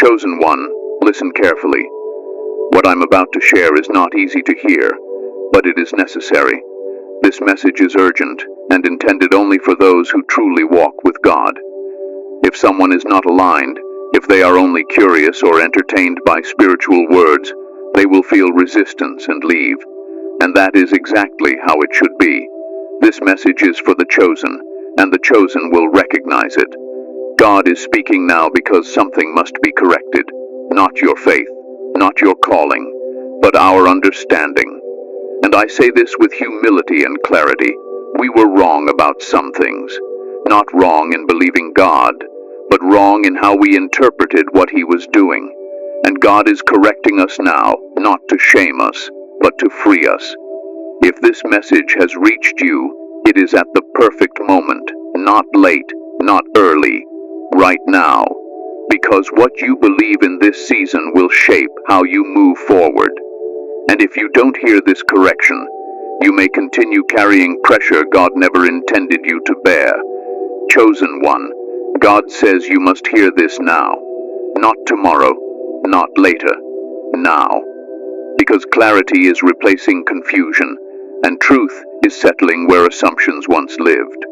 Chosen one, listen carefully. What I'm about to share is not easy to hear, but it is necessary. This message is urgent and intended only for those who truly walk with God. If someone is not aligned, if they are only curious or entertained by spiritual words, they will feel resistance and leave. And that is exactly how it should be. This message is for the chosen, and the chosen will recognize it. God is speaking now because something must be corrected. Not your faith, not your calling, but our understanding. And I say this with humility and clarity. We were wrong about some things. Not wrong in believing God, but wrong in how we interpreted what He was doing. And God is correcting us now, not to shame us, but to free us. If this message has reached you, it is at the perfect moment, not late, not early, right now. Because what you believe in this season will shape how you move forward. And if you don't hear this correction, you may continue carrying pressure God never intended you to bear. Chosen one, God says you must hear this now. Not tomorrow, not later, now. Because clarity is replacing confusion, and truth is settling where assumptions once lived.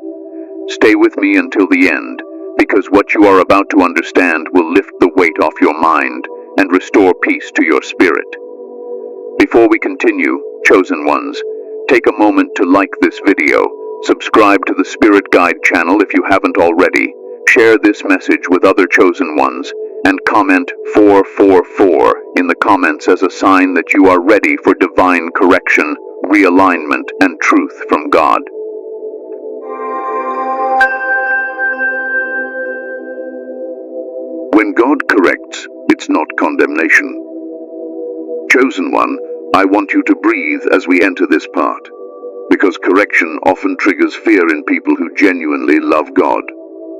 Stay with me until the end, because what you are about to understand will lift the weight off your mind and restore peace to your spirit. Before we continue, chosen ones, take a moment to like this video, subscribe to the Spirit Guide channel if you haven't already, share this message with other chosen ones, and comment 444 in the comments as a sign that you are ready for divine correction, realignment, and truth from God. When God corrects, it's not condemnation. Chosen one, I want you to breathe as we enter this part, because correction often triggers fear in people who genuinely love God.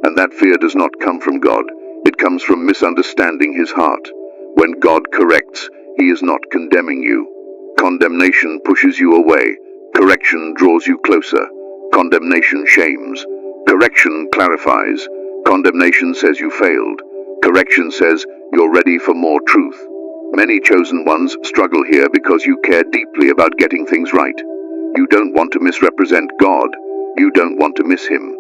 And that fear does not come from God, it comes from misunderstanding His heart. When God corrects, He is not condemning you. Condemnation pushes you away, correction draws you closer. Condemnation shames, correction clarifies. Condemnation says you failed, correction says you're ready for more truth. Many chosen ones struggle here because you care deeply about getting things right. You don't want to misrepresent God, you don't want to miss Him.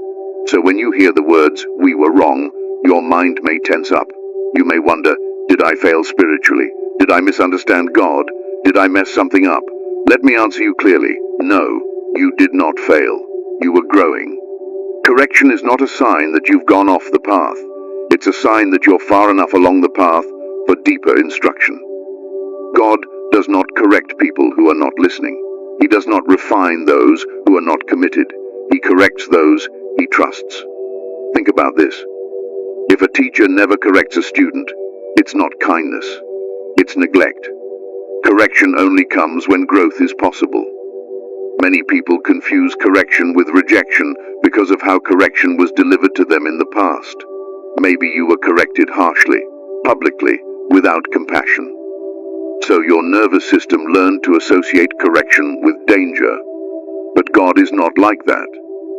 So when you hear the words, "we were wrong," your mind may tense up. You may wonder, did I fail spiritually? Did I misunderstand God? Did I mess something up? Let me answer you clearly. No, you did not fail. You were growing. Correction is not a sign that you've gone off the path. It's a sign that you're far enough along the path for deeper instruction. God does not correct people who are not listening. He does not refine those who are not committed. He corrects those He trusts. Think about this. If a teacher never corrects a student, it's not kindness, it's neglect. Correction only comes when growth is possible. Many people confuse correction with rejection because of how correction was delivered to them in the past. Maybe you were corrected harshly, publicly, without compassion. So your nervous system learned to associate correction with danger. But God is not like that.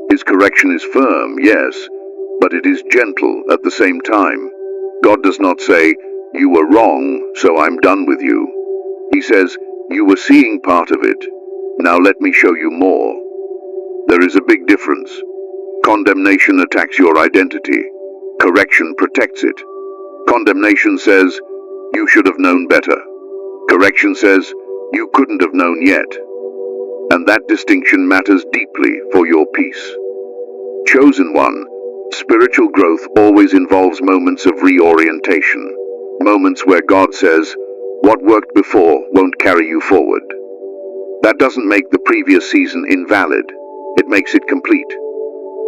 His correction is firm, yes, but it is gentle at the same time. God does not say, "You were wrong, so I'm done with you." He says, "You were seeing part of it. Now let me show you more." There is a big difference. Condemnation attacks your identity. Correction protects it. Condemnation says, "You should have known better." Correction says, "You couldn't have known yet." And that distinction matters deeply for your peace. Chosen one, spiritual growth always involves moments of reorientation. Moments where God says, "What worked before won't carry you forward." That doesn't make the previous season invalid. It makes it complete.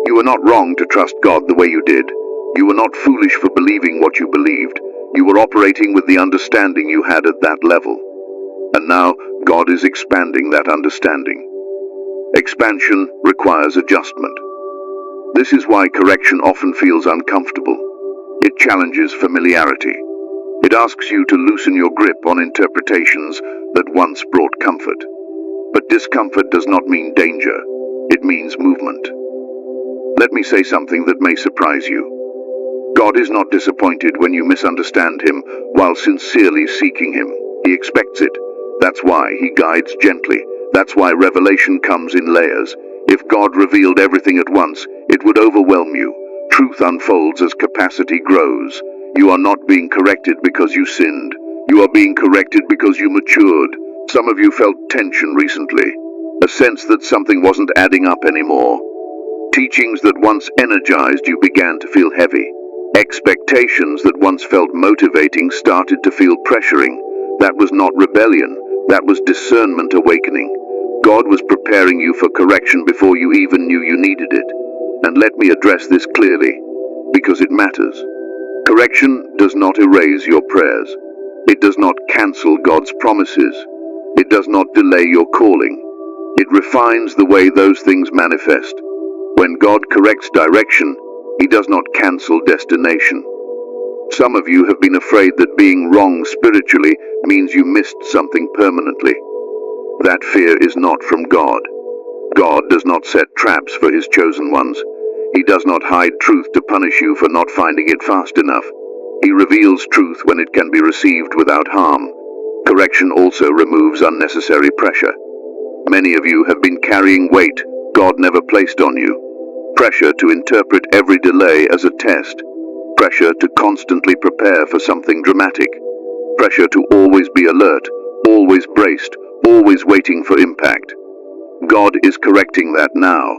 You were not wrong to trust God the way you did. You were not foolish for believing what you believed. You were operating with the understanding you had at that level. And now, God is expanding that understanding. Expansion requires adjustment. This is why correction often feels uncomfortable. It challenges familiarity. It asks you to loosen your grip on interpretations that once brought comfort. But discomfort does not mean danger. It means movement. Let me say something that may surprise you. God is not disappointed when you misunderstand Him while sincerely seeking Him. He expects it. That's why He guides gently. That's why revelation comes in layers. If God revealed everything at once, it would overwhelm you. Truth unfolds as capacity grows. You are not being corrected because you sinned. You are being corrected because you matured. Some of you felt tension recently, a sense that something wasn't adding up anymore. Teachings that once energized you began to feel heavy. Expectations that once felt motivating started to feel pressuring. That was not rebellion, that was discernment awakening. God was preparing you for correction before you even knew you needed it. And let me address this clearly, because it matters. Correction does not erase your prayers. It does not cancel God's promises. It does not delay your calling. It refines the way those things manifest. When God corrects direction, He does not cancel destination. Some of you have been afraid that being wrong spiritually means you missed something permanently. That fear is not from God. God does not set traps for His chosen ones. He does not hide truth to punish you for not finding it fast enough. He reveals truth when it can be received without harm. Correction also removes unnecessary pressure. Many of you have been carrying weight God never placed on you. Pressure to interpret every delay as a test. Pressure to constantly prepare for something dramatic. Pressure to always be alert, always braced, always waiting for impact. God is correcting that now.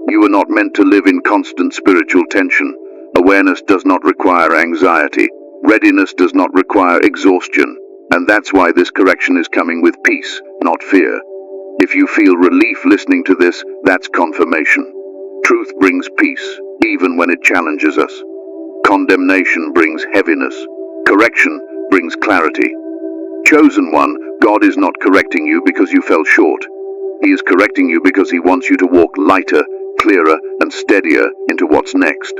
You are not meant to live in constant spiritual tension. Awareness does not require anxiety. Readiness does not require exhaustion. And that's why this correction is coming with peace, not fear. If you feel relief listening to this, that's confirmation. Truth brings peace, even when it challenges us. Condemnation brings heaviness. Correction brings clarity. Chosen one, God is not correcting you because you fell short. He is correcting you because He wants you to walk lighter, clearer, and steadier into what's next.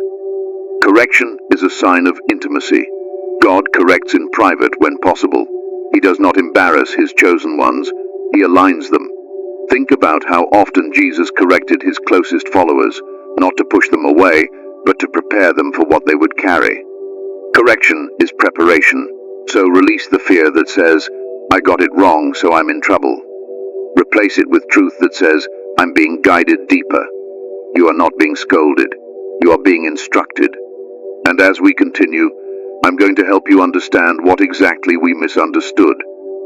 Correction is a sign of intimacy. God corrects in private when possible. He does not embarrass His chosen ones. He aligns them. Think about how often Jesus corrected His closest followers, not to push them away, but to prepare them for what they would carry. Correction is preparation, so release the fear that says, "I got it wrong, so I'm in trouble." Replace it with truth that says, "I'm being guided deeper." You are not being scolded. You are being instructed. And as we continue, I'm going to help you understand what exactly we misunderstood,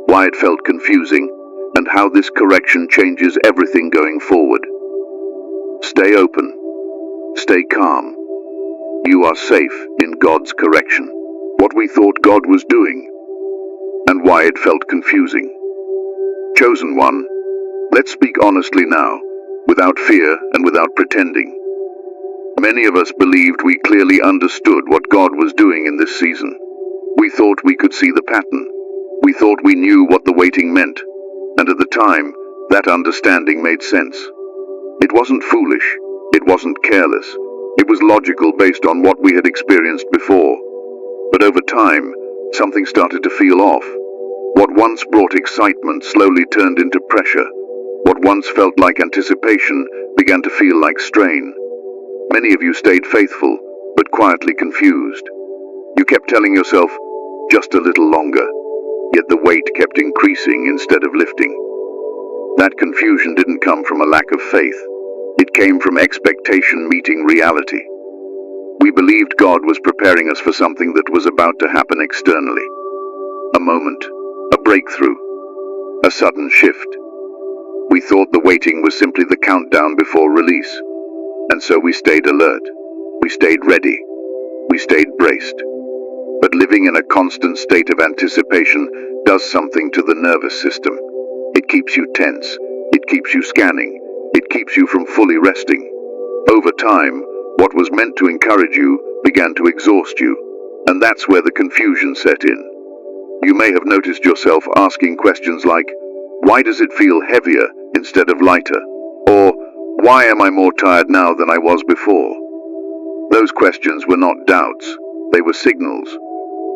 why it felt confusing, and how this correction changes everything going forward. Stay open. Stay calm. You are safe in God's correction. What we thought God was doing, and why it felt confusing. Chosen one, let's speak honestly now, without fear and without pretending. Many of us believed we clearly understood what God was doing in this season. We thought we could see the pattern. We thought we knew what the waiting meant, and at the time, that understanding made sense. It wasn't foolish. It wasn't careless. It was logical based on what we had experienced before. But over time, something started to feel off. What once brought excitement slowly turned into pressure. What once felt like anticipation began to feel like strain. Many of you stayed faithful, but quietly confused. You kept telling yourself, just a little longer, yet the weight kept increasing instead of lifting. That confusion didn't come from a lack of faith. It came from expectation meeting reality. We believed God was preparing us for something that was about to happen externally. A moment, a breakthrough, a sudden shift. We thought the waiting was simply the countdown before release. And so we stayed alert. We stayed ready. We stayed braced. But living in a constant state of anticipation does something to the nervous system. It keeps you tense. It keeps you scanning. It keeps you from fully resting. Over time, what was meant to encourage you began to exhaust you, and that's where the confusion set in. You may have noticed yourself asking questions like, why does it feel heavier instead of lighter? Or, why am I more tired now than I was before? Those questions were not doubts, they were signals.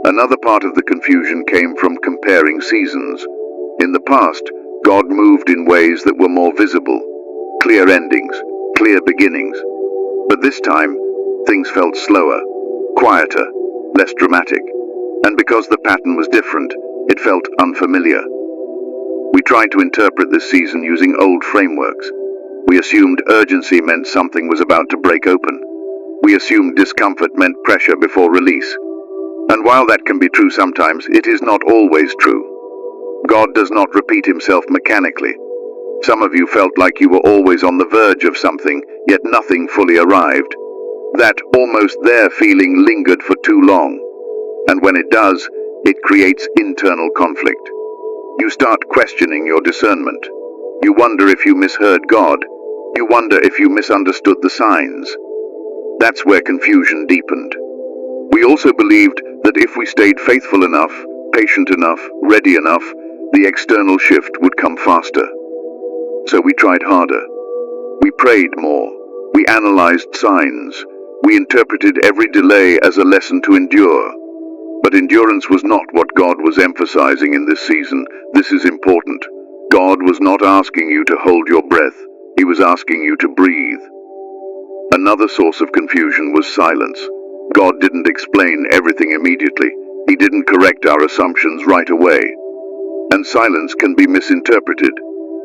Another part of the confusion came from comparing seasons. In the past, God moved in ways that were more visible. Clear endings, clear beginnings. But this time, things felt slower, quieter, less dramatic, and because the pattern was different, it felt unfamiliar. We tried to interpret this season using old frameworks. We assumed urgency meant something was about to break open. We assumed discomfort meant pressure before release. And while that can be true sometimes, it is not always true. God does not repeat himself mechanically. Some of you felt like you were always on the verge of something, yet nothing fully arrived. That almost there feeling lingered for too long. And when it does, it creates internal conflict. You start questioning your discernment. You wonder if you misheard God. You wonder if you misunderstood the signs. That's where confusion deepened. We also believed that if we stayed faithful enough, patient enough, ready enough, the external shift would come faster. So we tried harder. We prayed more. We analyzed signs. We interpreted every delay as a lesson to endure. But endurance was not what God was emphasizing in this season. This is important. God was not asking you to hold your breath. He was asking you to breathe. Another source of confusion was silence. God didn't explain everything immediately. He didn't correct our assumptions right away. And silence can be misinterpreted.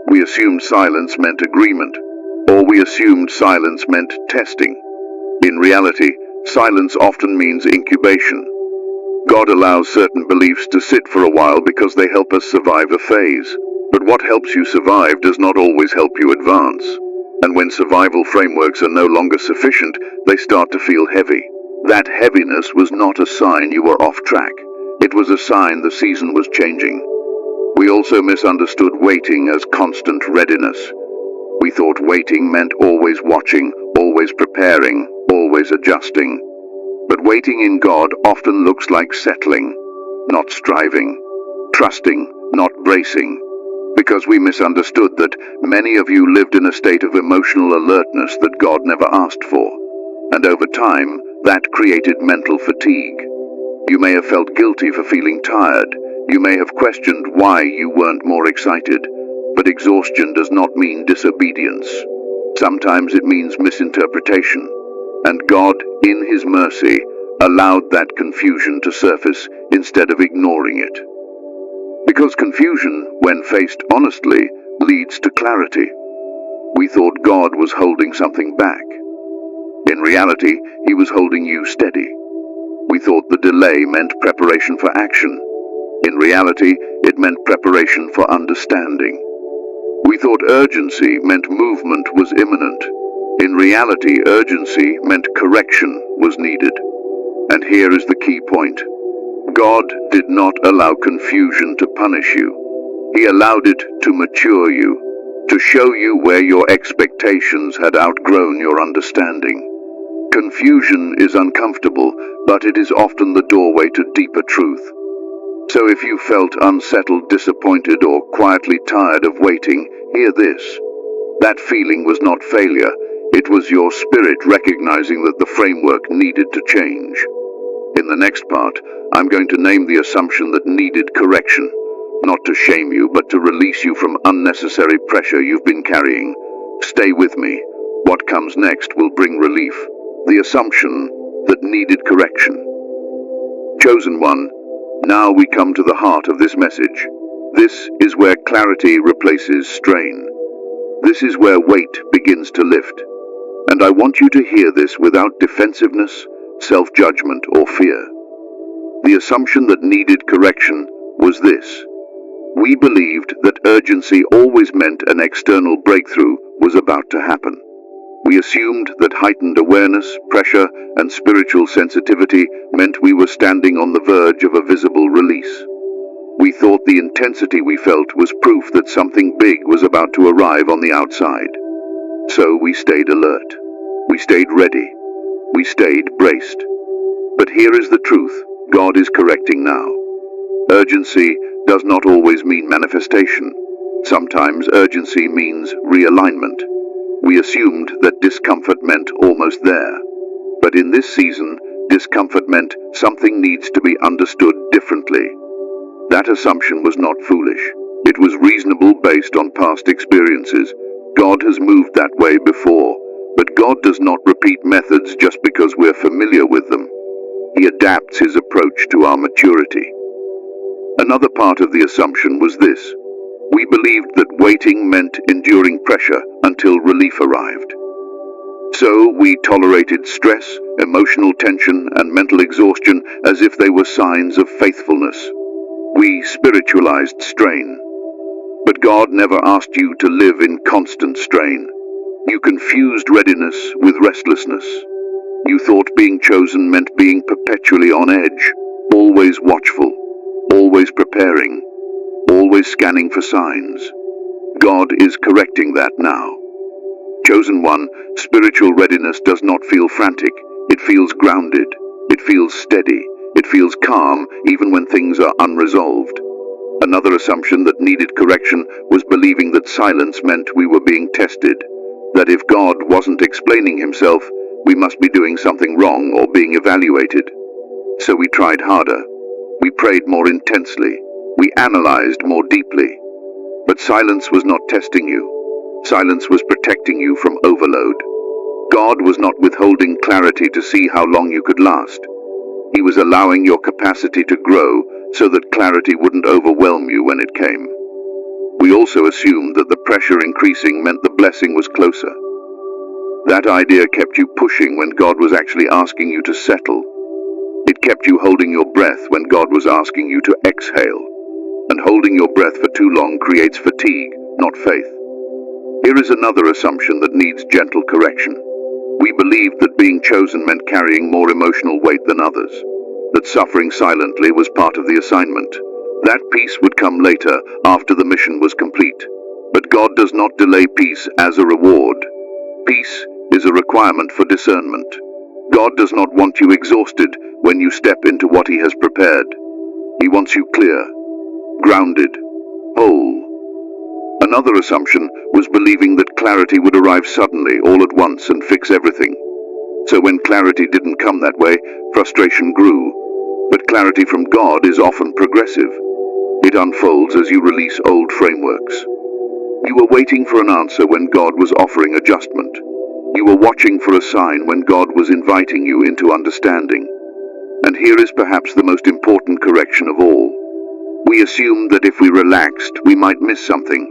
We assumed silence meant agreement, or we assumed silence meant testing. In reality, silence often means incubation. God allows certain beliefs to sit for a while because they help us survive a phase. But what helps you survive does not always help you advance. And when survival frameworks are no longer sufficient, they start to feel heavy. That heaviness was not a sign you were off track. It was a sign the season was changing. We also misunderstood waiting as constant readiness. We thought waiting meant always watching, always preparing, always adjusting. But waiting in God often looks like settling, not striving, trusting, not bracing, because we misunderstood that many of you lived in a state of emotional alertness that God never asked for. And over time, that created mental fatigue. You may have felt guilty for feeling tired. You may have questioned why you weren't more excited. But exhaustion does not mean disobedience. Sometimes it means misinterpretation. And God, in his mercy, allowed that confusion to surface instead of ignoring it. Because confusion, when faced honestly, leads to clarity. We thought God was holding something back. In reality, he was holding you steady. We thought the delay meant preparation for action. In reality, it meant preparation for understanding. We thought urgency meant movement was imminent. In reality, urgency meant correction was needed. And here is the key point. God did not allow confusion to punish you. He allowed it to mature you, to show you where your expectations had outgrown your understanding. Confusion is uncomfortable, but it is often the doorway to deeper truth. So if you felt unsettled, disappointed, or quietly tired of waiting, hear this. That feeling was not failure. It was your spirit recognizing that the framework needed to change. In the next part, I'm going to name the assumption that needed correction, not to shame you, but to release you from unnecessary pressure you've been carrying. Stay with me. What comes next will bring relief. The assumption that needed correction. Chosen one, now we come to the heart of this message. This is where clarity replaces strain. This is where weight begins to lift. And I want you to hear this without defensiveness, self-judgment, or fear. The assumption that needed correction was this. We believed that urgency always meant an external breakthrough was about to happen. We assumed that heightened awareness, pressure, and spiritual sensitivity meant we were standing on the verge of a visible release. We thought the intensity we felt was proof that something big was about to arrive on the outside. So we stayed alert. We stayed ready. We stayed braced. But here is the truth. God is correcting now. Urgency does not always mean manifestation. Sometimes urgency means realignment. We assumed that discomfort meant almost there. But in this season, discomfort meant something needs to be understood differently. That assumption was not foolish. It was reasonable based on past experiences. God has moved that way before, but God does not repeat methods just because we're familiar with them. He adapts his approach to our maturity. Another part of the assumption was this: we believed that waiting meant enduring pressure until relief arrived. So we tolerated stress, emotional tension, and mental exhaustion as if they were signs of faithfulness. We spiritualized strain. But God never asked you to live in constant strain. You confused readiness with restlessness. You thought being chosen meant being perpetually on edge, always watchful, always preparing, always scanning for signs. God is correcting that now. Chosen one, spiritual readiness does not feel frantic. It feels grounded. It feels steady. It feels calm even when things are unresolved. Another assumption that needed correction was believing that silence meant we were being tested, that if God wasn't explaining himself, we must be doing something wrong or being evaluated. So we tried harder. We prayed more intensely. We analyzed more deeply. But silence was not testing you. Silence was protecting you from overload. God was not withholding clarity to see how long you could last. He was allowing your capacity to grow so that clarity wouldn't overwhelm you when it came. We also assumed that the pressure increasing meant the blessing was closer. That idea kept you pushing when God was actually asking you to settle. It kept you holding your breath when God was asking you to exhale. And holding your breath for too long creates fatigue, not faith. Here is another assumption that needs gentle correction. We believed that being chosen meant carrying more emotional weight than others, that suffering silently was part of the assignment. That peace would come later, after the mission was complete. But God does not delay peace as a reward. Peace is a requirement for discernment. God does not want you exhausted when you step into what he has prepared. He wants you clear, grounded, whole. Another assumption was believing that clarity would arrive suddenly, all at once, and fix everything. So when clarity didn't come that way, frustration grew. But clarity from God is often progressive. It unfolds as you release old frameworks. You were waiting for an answer when God was offering adjustment. You were watching for a sign when God was inviting you into understanding. And here is perhaps the most important correction of all. We assumed that if we relaxed, we might miss something.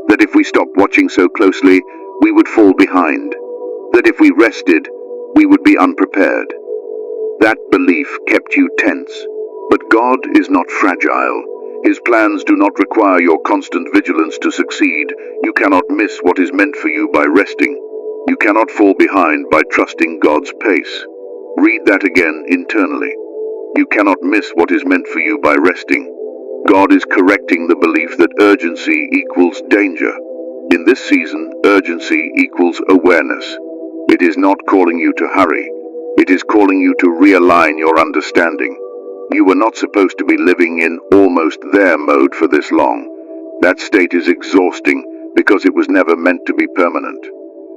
That if we stopped watching so closely, we would fall behind. That if we rested, we would be unprepared. That belief kept you tense. But God is not fragile. His plans do not require your constant vigilance to succeed. You cannot miss what is meant for you by resting. You cannot fall behind by trusting God's pace. Read that again internally. You cannot miss what is meant for you by resting. God is correcting the belief that urgency equals danger. In this season, urgency equals awareness. It is not calling you to hurry. It is calling you to realign your understanding. You were not supposed to be living in almost there mode for this long. That state is exhausting because it was never meant to be permanent.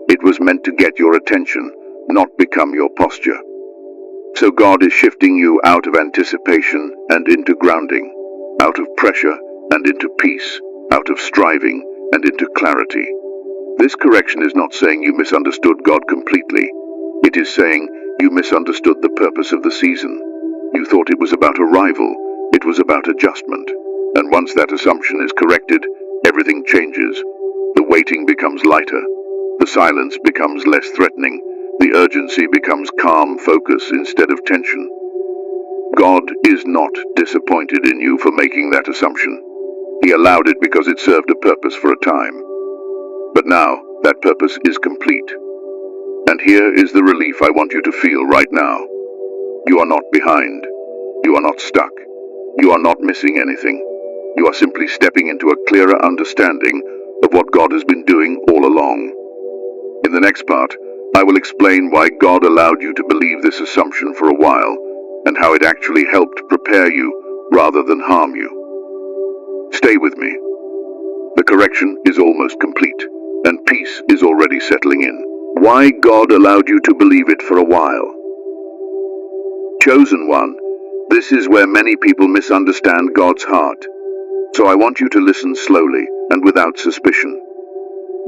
It was meant to get your attention, not become your posture. So God is shifting you out of anticipation and into grounding, out of pressure and into peace, out of striving and into clarity. This correction is not saying you misunderstood God completely. It is saying you misunderstood the purpose of the season. You thought it was about arrival. It was about adjustment. And once that assumption is corrected, everything changes. The waiting becomes lighter. The silence becomes less threatening. The urgency becomes calm focus instead of tension. God is not disappointed in you for making that assumption. He allowed it because it served a purpose for a time. But now, that purpose is complete. And here is the relief I want you to feel right now. You are not behind. You are not stuck. You are not missing anything. You are simply stepping into a clearer understanding of what God has been doing all along. In the next part, I will explain why God allowed you to believe this assumption for a while, and how it actually helped prepare you rather than harm you. Stay with me. The correction is almost complete, and peace is already settling in. Why God allowed you to believe it for a while. Chosen one, this is where many people misunderstand God's heart. So I want you to listen slowly and without suspicion.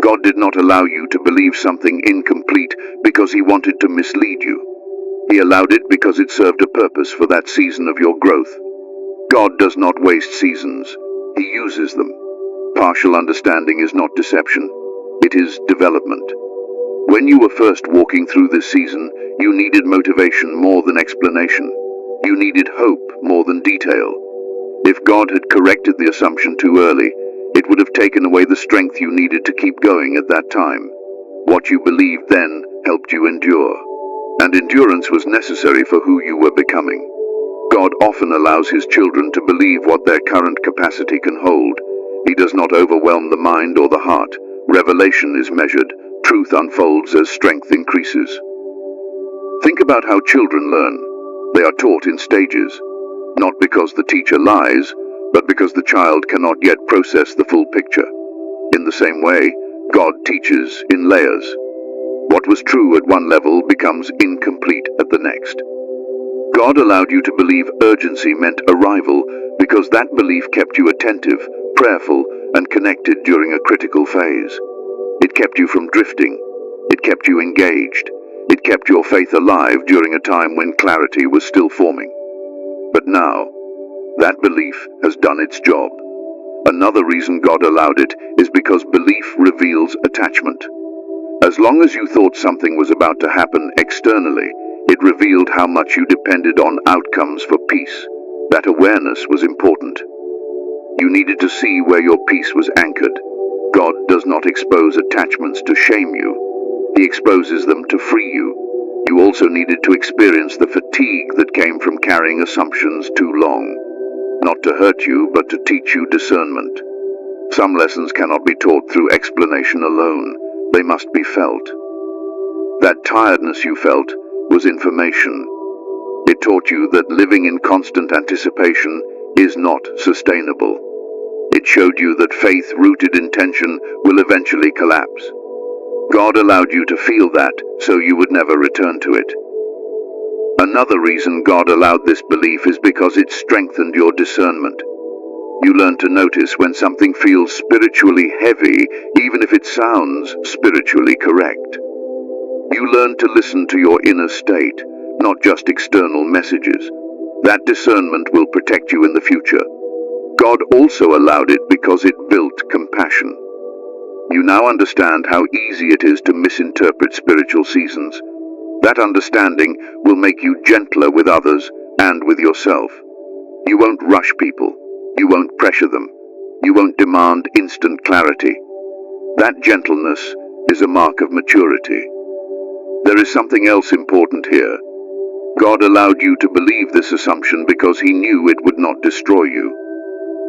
God did not allow you to believe something incomplete because he wanted to mislead you. He allowed it because it served a purpose for that season of your growth. God does not waste seasons. He uses them. Partial understanding is not deception. It is development. When you were first walking through this season, you needed motivation more than explanation. You needed hope more than detail. If God had corrected the assumption too early, it would have taken away the strength you needed to keep going at that time. What you believed then helped you endure. And endurance was necessary for who you were becoming. God often allows His children to believe what their current capacity can hold. He does not overwhelm the mind or the heart. Revelation is measured. Truth unfolds as strength increases. Think about how children learn. They are taught in stages, not because the teacher lies, but because the child cannot yet process the full picture. In the same way, God teaches in layers. What was true at one level becomes incomplete at the next. God allowed you to believe urgency meant arrival because that belief kept you attentive, prayerful, and connected during a critical phase. It kept you from drifting. It kept you engaged. It kept your faith alive during a time when clarity was still forming. But now, that belief has done its job. Another reason God allowed it is because belief reveals attachment. As long as you thought something was about to happen externally, it revealed how much you depended on outcomes for peace. That awareness was important. You needed to see where your peace was anchored. God does not expose attachments to shame you. He exposes them to free you. You also needed to experience the fatigue that came from carrying assumptions too long. Not to hurt you, but to teach you discernment. Some lessons cannot be taught through explanation alone. They must be felt. That tiredness you felt was information. It taught you that living in constant anticipation is not sustainable. It showed you that faith rooted in tension will eventually collapse. God allowed you to feel that so you would never return to it. Another reason God allowed this belief is because it strengthened your discernment. You learn to notice when something feels spiritually heavy, even if it sounds spiritually correct. You learn to listen to your inner state, not just external messages. That discernment will protect you in the future. God also allowed it because it built compassion. You now understand how easy it is to misinterpret spiritual seasons. That understanding will make you gentler with others and with yourself. You won't rush people. You won't pressure them. You won't demand instant clarity. That gentleness is a mark of maturity. There is something else important here. God allowed you to believe this assumption because He knew it would not destroy you.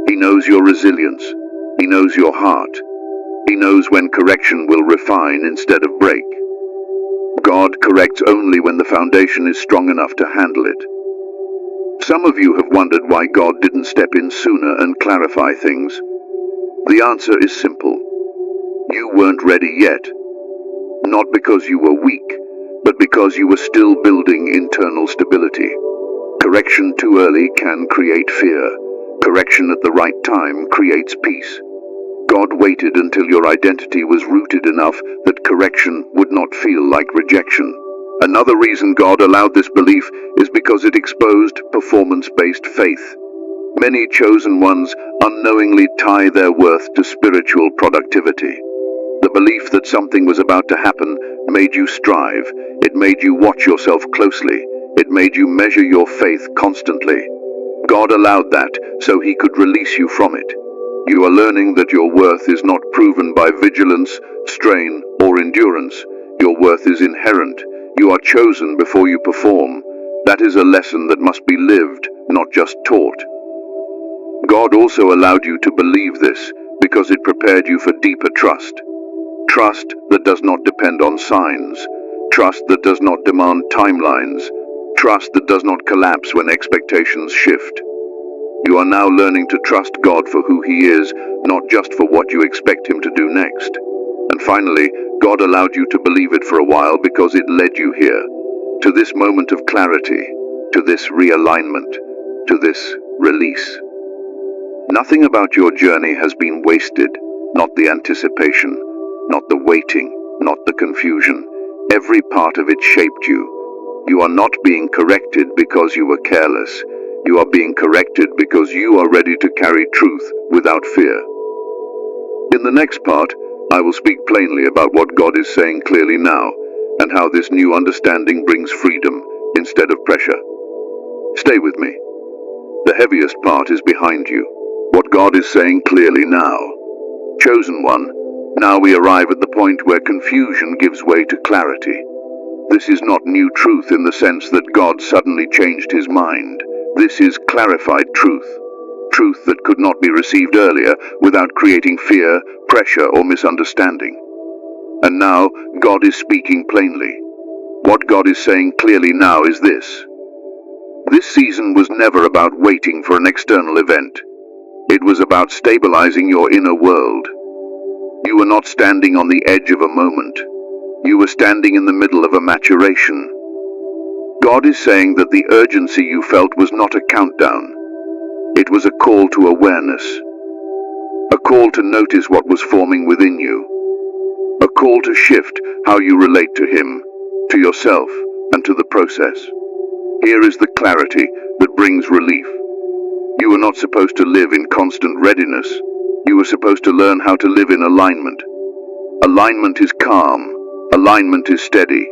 He knows your resilience. He knows your heart. He knows when correction will refine instead of break. God corrects only when the foundation is strong enough to handle it. Some of you have wondered why God didn't step in sooner and clarify things. The answer is simple. You weren't ready yet. Not because you were weak, but because you were still building internal stability. Correction too early can create fear. Correction at the right time creates peace. God waited until your identity was rooted enough that correction would not feel like rejection. Another reason God allowed this belief is because it exposed performance-based faith. Many chosen ones unknowingly tie their worth to spiritual productivity. The belief that something was about to happen made you strive. It made you watch yourself closely. It made you measure your faith constantly. God allowed that so He could release you from it. You are learning that your worth is not proven by vigilance, strain, or endurance. Your worth is inherent. You are chosen before you perform. That is a lesson that must be lived, not just taught. God also allowed you to believe this because it prepared you for deeper trust. Trust that does not depend on signs. Trust that does not demand timelines. Trust that does not collapse when expectations shift. You are now learning to trust God for who He is, not just for what you expect Him to do next. And finally, God allowed you to believe it for a while because it led you here, to this moment of clarity, to this realignment, to this release. Nothing about your journey has been wasted, not the anticipation, not the waiting, not the confusion. Every part of it shaped you. You are not being corrected because you were careless. You are being corrected because you are ready to carry truth without fear. In the next part, I will speak plainly about what God is saying clearly now, and how this new understanding brings freedom instead of pressure. Stay with me. The heaviest part is behind you. What God is saying clearly now. Chosen one, now we arrive at the point where confusion gives way to clarity. This is not new truth in the sense that God suddenly changed his mind. This is clarified truth. Truth that could not be received earlier without creating fear, pressure, or misunderstanding. And now, God is speaking plainly. What God is saying clearly now is this. This season was never about waiting for an external event. It was about stabilizing your inner world. You were not standing on the edge of a moment. You were standing in the middle of a maturation. God is saying that the urgency you felt was not a countdown. It was a call to awareness. A call to notice what was forming within you. A call to shift how you relate to Him, to yourself, and to the process. Here is the clarity that brings relief. You were not supposed to live in constant readiness. You were supposed to learn how to live in alignment. Alignment is calm. Alignment is steady.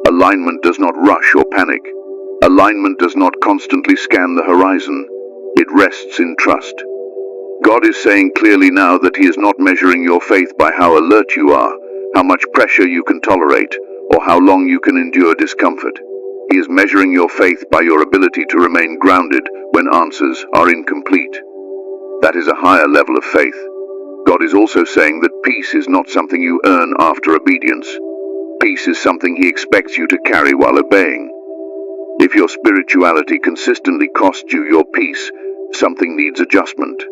Alignment does not rush or panic. Alignment does not constantly scan the horizon. It rests in trust. God is saying clearly now that He is not measuring your faith by how alert you are, how much pressure you can tolerate, or how long you can endure discomfort. He is measuring your faith by your ability to remain grounded when answers are incomplete. That is a higher level of faith. God is also saying that peace is not something you earn after obedience. Peace is something He expects you to carry while obeying. If your spirituality consistently costs you your peace, something needs adjustment.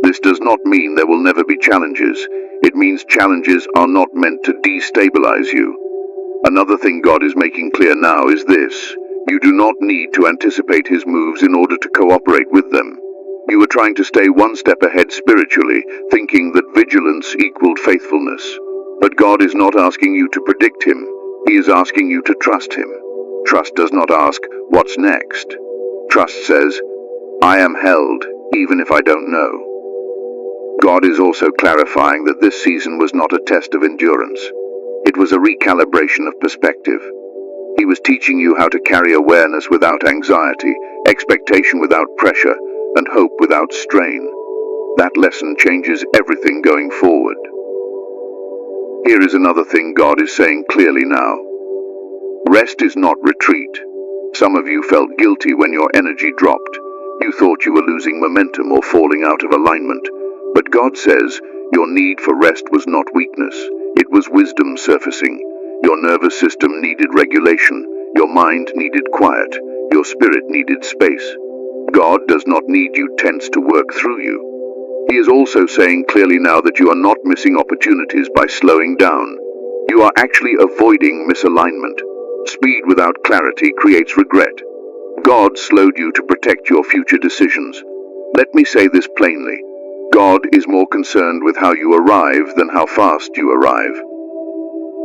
This does not mean there will never be challenges. It means challenges are not meant to destabilize you. Another thing God is making clear now is this. You do not need to anticipate His moves in order to cooperate with them. You are trying to stay one step ahead spiritually, thinking that vigilance equaled faithfulness. But God is not asking you to predict Him. He is asking you to trust Him. Trust does not ask, what's next? Trust says, I am held, even if I don't know. God is also clarifying that this season was not a test of endurance. It was a recalibration of perspective. He was teaching you how to carry awareness without anxiety, expectation without pressure, and hope without strain. That lesson changes everything going forward. Here is another thing God is saying clearly now. Rest is not retreat. Some of you felt guilty when your energy dropped. You thought you were losing momentum or falling out of alignment. But God says your need for rest was not weakness. It was wisdom surfacing. Your nervous system needed regulation. Your mind needed quiet. Your spirit needed space. God does not need you tense to work through you. He is also saying clearly now that you are not missing opportunities by slowing down. You are actually avoiding misalignment. Speed without clarity creates regret. God slowed you to protect your future decisions. Let me say this plainly. God is more concerned with how you arrive than how fast you arrive.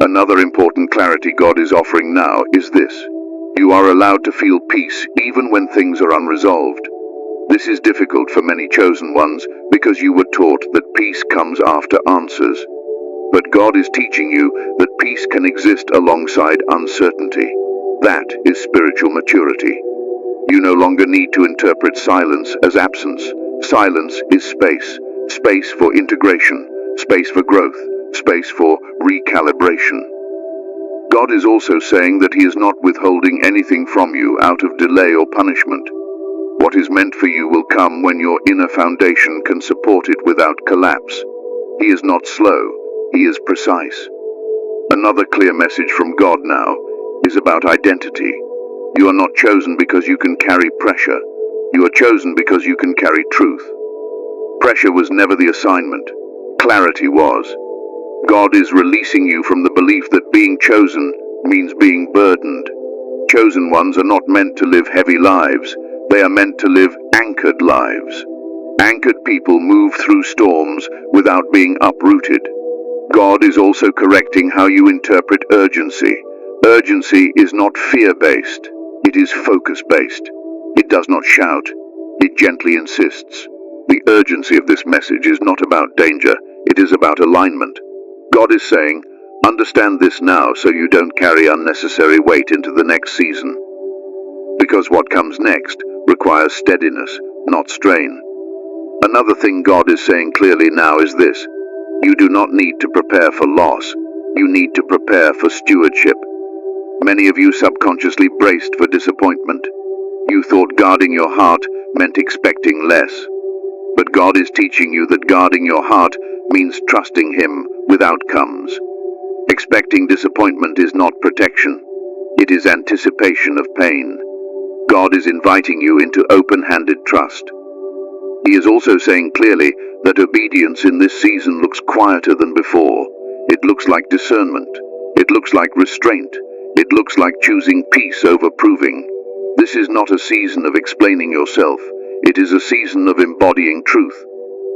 Another important clarity God is offering now is this. You are allowed to feel peace even when things are unresolved. This is difficult for many chosen ones because you were taught that peace comes after answers. But God is teaching you that peace can exist alongside uncertainty. That is spiritual maturity. You no longer need to interpret silence as absence. Silence is space. Space for integration. Space for growth. Space for recalibration. God is also saying that He is not withholding anything from you out of delay or punishment. What is meant for you will come when your inner foundation can support it without collapse. He is not slow. He is precise. Another clear message from God now is about identity. You are not chosen because you can carry pressure. You are chosen because you can carry truth. Pressure was never the assignment. Clarity was. God is releasing you from the belief that being chosen means being burdened. Chosen ones are not meant to live heavy lives. They are meant to live anchored lives. Anchored people move through storms without being uprooted. God is also correcting how you interpret urgency. Urgency is not fear-based, it is focus-based. It does not shout, it gently insists. The urgency of this message is not about danger, it is about alignment. God is saying, understand this now so you don't carry unnecessary weight into the next season. Because what comes next requires steadiness, not strain. Another thing God is saying clearly now is this: you do not need to prepare for loss, you need to prepare for stewardship. Many of you subconsciously braced for disappointment. You thought guarding your heart meant expecting less. But God is teaching you that guarding your heart means trusting Him with outcomes. Expecting disappointment is not protection, it is anticipation of pain. God is inviting you into open-handed trust. He is also saying clearly that obedience in this season looks quieter than before. It looks like discernment. It looks like restraint. It looks like choosing peace over proving. This is not a season of explaining yourself. It is a season of embodying truth.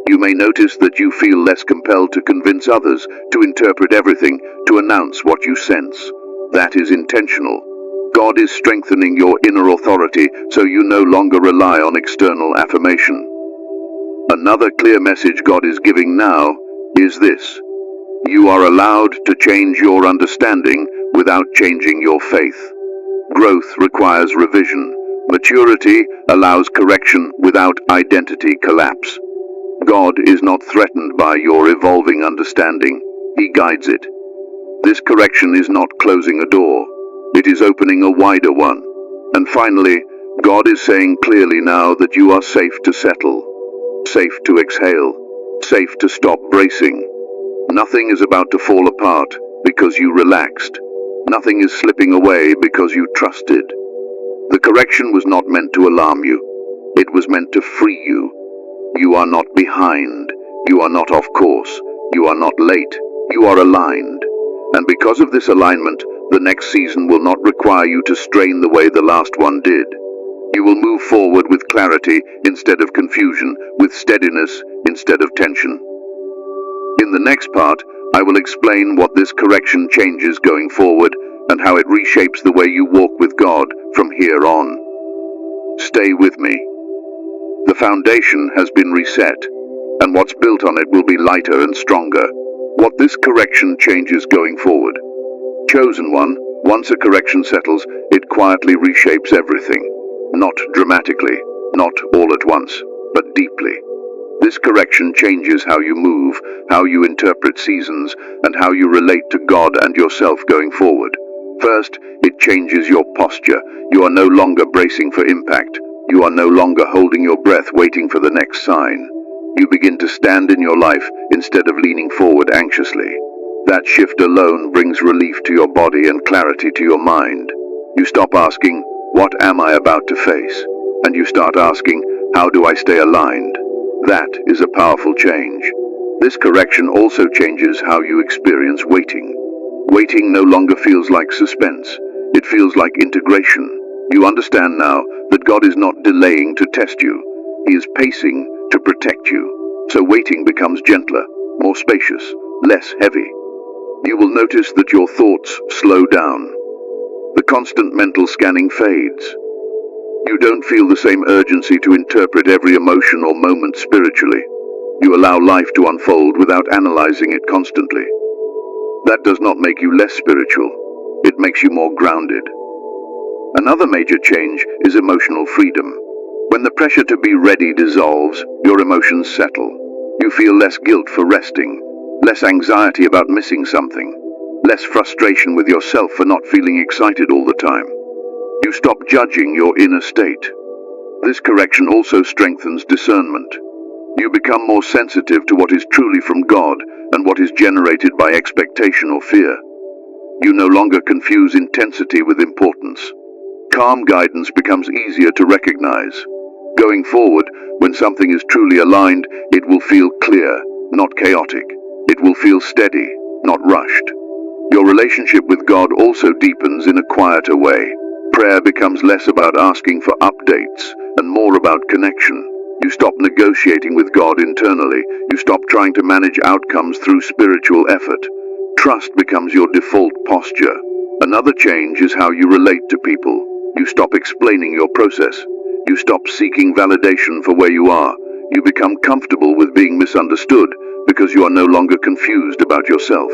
You may notice that you feel less compelled to convince others, to interpret everything, to announce what you sense. That is intentional. God is strengthening your inner authority so you no longer rely on external affirmation. Another clear message God is giving now is this: you are allowed to change your understanding without changing your faith. Growth requires revision. Maturity allows correction without identity collapse. God is not threatened by your evolving understanding. He guides it. This correction is not closing a door. It is opening a wider one. And finally, God is saying clearly now that you are safe to settle, safe to exhale, safe to stop bracing. Nothing is about to fall apart because you relaxed. Nothing is slipping away because you trusted. The correction was not meant to alarm you. It was meant to free you. You are not behind. You are not off course. You are not late. You are aligned. And because of this alignment, the next season will not require you to strain the way the last one did. You will move forward with clarity instead of confusion, with steadiness instead of tension. In the next part, I will explain what this correction changes going forward and how it reshapes the way you walk with God from here on. Stay with me. The foundation has been reset, and what's built on it will be lighter and stronger. What this correction changes going forward. Chosen one, once a correction settles, it quietly reshapes everything. Not dramatically, not all at once, but deeply. This correction changes how you move, how you interpret seasons, and how you relate to God and yourself going forward. First, it changes your posture. You are no longer bracing for impact. You are no longer holding your breath waiting for the next sign. You begin to stand in your life instead of leaning forward anxiously. That shift alone brings relief to your body and clarity to your mind. You stop asking, "What am I about to face?" and you start asking, "How do I stay aligned?" That is a powerful change. This correction also changes how you experience waiting. Waiting no longer feels like suspense. It feels like integration. You understand now that God is not delaying to test you. He is pacing to protect you. So waiting becomes gentler, more spacious, less heavy. You will notice that your thoughts slow down. The constant mental scanning fades. You don't feel the same urgency to interpret every emotion or moment spiritually. You allow life to unfold without analyzing it constantly. That does not make you less spiritual. It makes you more grounded. Another major change is emotional freedom. When the pressure to be ready dissolves, your emotions settle. You feel less guilt for resting, less anxiety about missing something, less frustration with yourself for not feeling excited all the time. You stop judging your inner state. This correction also strengthens discernment. You become more sensitive to what is truly from God and what is generated by expectation or fear. You no longer confuse intensity with importance. Calm guidance becomes easier to recognize. Going forward, when something is truly aligned, it will feel clear, not chaotic. It will feel steady, not rushed. Your relationship with God also deepens in a quieter way. Prayer becomes less about asking for updates and more about connection. You stop negotiating with God internally. You stop trying to manage outcomes through spiritual effort. Trust becomes your default posture. Another change is how you relate to people. You stop explaining your process. You stop seeking validation for where you are. You become comfortable with being misunderstood because you are no longer confused about yourself.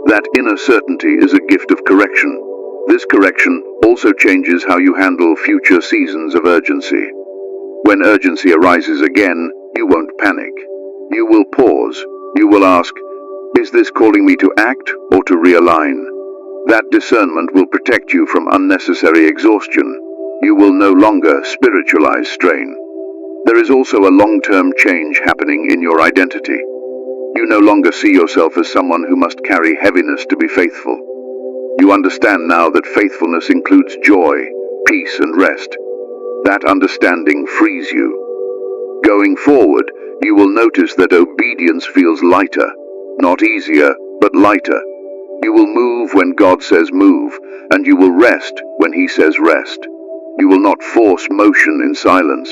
That inner certainty is a gift of correction. This correction also changes how you handle future seasons of urgency. When urgency arises again, you won't panic. You will pause. You will ask, is this calling me to act or to realign? That discernment will protect you from unnecessary exhaustion. You will no longer spiritualize strain. There is also a long-term change happening in your identity. You no longer see yourself as someone who must carry heaviness to be faithful. You understand now that faithfulness includes joy, peace, and rest. That understanding frees you. Going forward, you will notice that obedience feels lighter, not easier, but lighter. You will move when God says move, and you will rest when He says rest. You will not force motion in silence.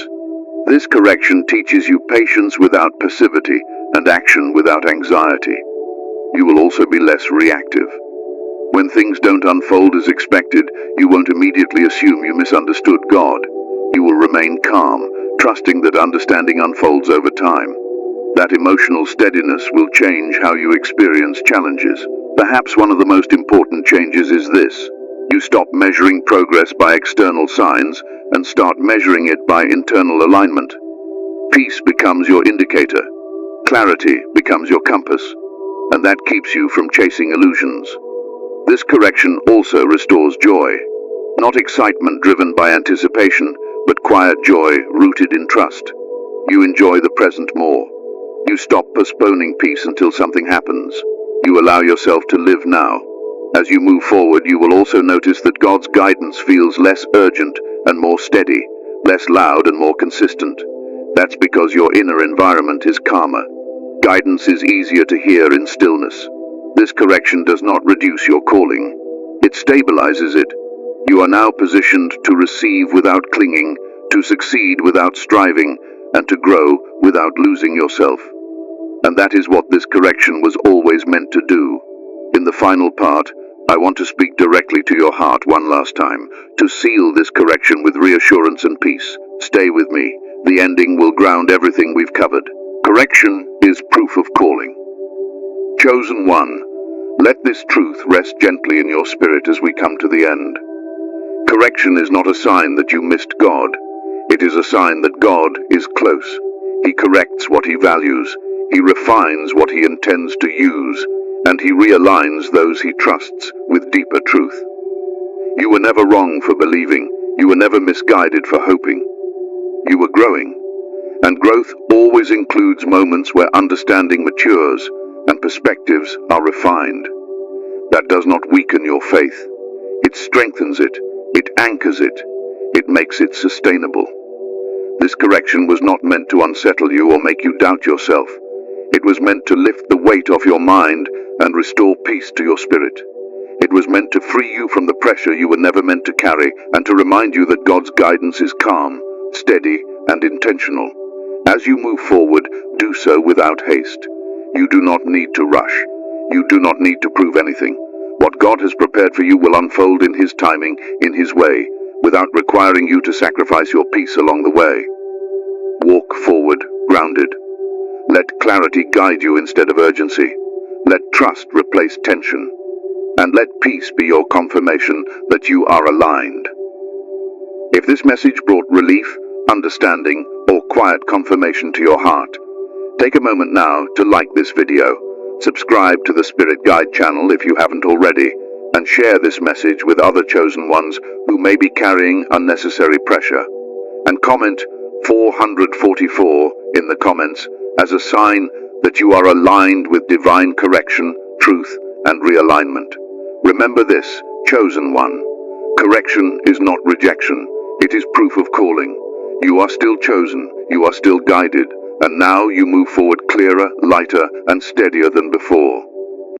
This correction teaches you patience without passivity and action without anxiety. You will also be less reactive. When things don't unfold as expected, you won't immediately assume you misunderstood God. You will remain calm, trusting that understanding unfolds over time. That emotional steadiness will change how you experience challenges. Perhaps one of the most important changes is this. You stop measuring progress by external signs and start measuring it by internal alignment. Peace becomes your indicator. Clarity becomes your compass. And that keeps you from chasing illusions. This correction also restores joy. Not excitement driven by anticipation, but quiet joy rooted in trust. You enjoy the present more. You stop postponing peace until something happens. You allow yourself to live now. As you move forward, you will also notice that God's guidance feels less urgent and more steady, less loud and more consistent. That's because your inner environment is calmer. Guidance is easier to hear in stillness. This correction does not reduce your calling. It stabilizes it. You are now positioned to receive without clinging, to succeed without striving, and to grow without losing yourself. And that is what this correction was always meant to do. In the final part, I want to speak directly to your heart one last time, to seal this correction with reassurance and peace. Stay with me. The ending will ground everything we've covered. Correction is proof of calling. Chosen one, let this truth rest gently in your spirit as we come to the end. Correction is not a sign that you missed God. It is a sign that God is close. He corrects what He values. He refines what He intends to use, and He realigns those He trusts with deeper truth. You were never wrong for believing. You were never misguided for hoping. You were growing, and growth always includes moments where understanding matures and perspectives are refined. That does not weaken your faith. It strengthens it. It anchors it. It makes it sustainable. This correction was not meant to unsettle you or make you doubt yourself. It was meant to lift the weight off your mind and restore peace to your spirit. It was meant to free you from the pressure you were never meant to carry and to remind you that God's guidance is calm, steady, and intentional. As you move forward, do so without haste. You do not need to rush. You do not need to prove anything. What God has prepared for you will unfold in His timing, in His way, without requiring you to sacrifice your peace along the way. Walk forward, grounded. Let clarity guide you instead of urgency. Let trust replace tension. And let peace be your confirmation that you are aligned. If this message brought relief, understanding, or quiet confirmation to your heart, take a moment now to like this video, subscribe to the Spirit Guide channel if you haven't already, and share this message with other chosen ones who may be carrying unnecessary pressure. And comment 444 in the comments as a sign that you are aligned with divine correction, truth, and realignment. Remember this, chosen one. Correction is not rejection. It is proof of calling. You are still chosen. You are still guided. And now you move forward clearer, lighter, and steadier than before.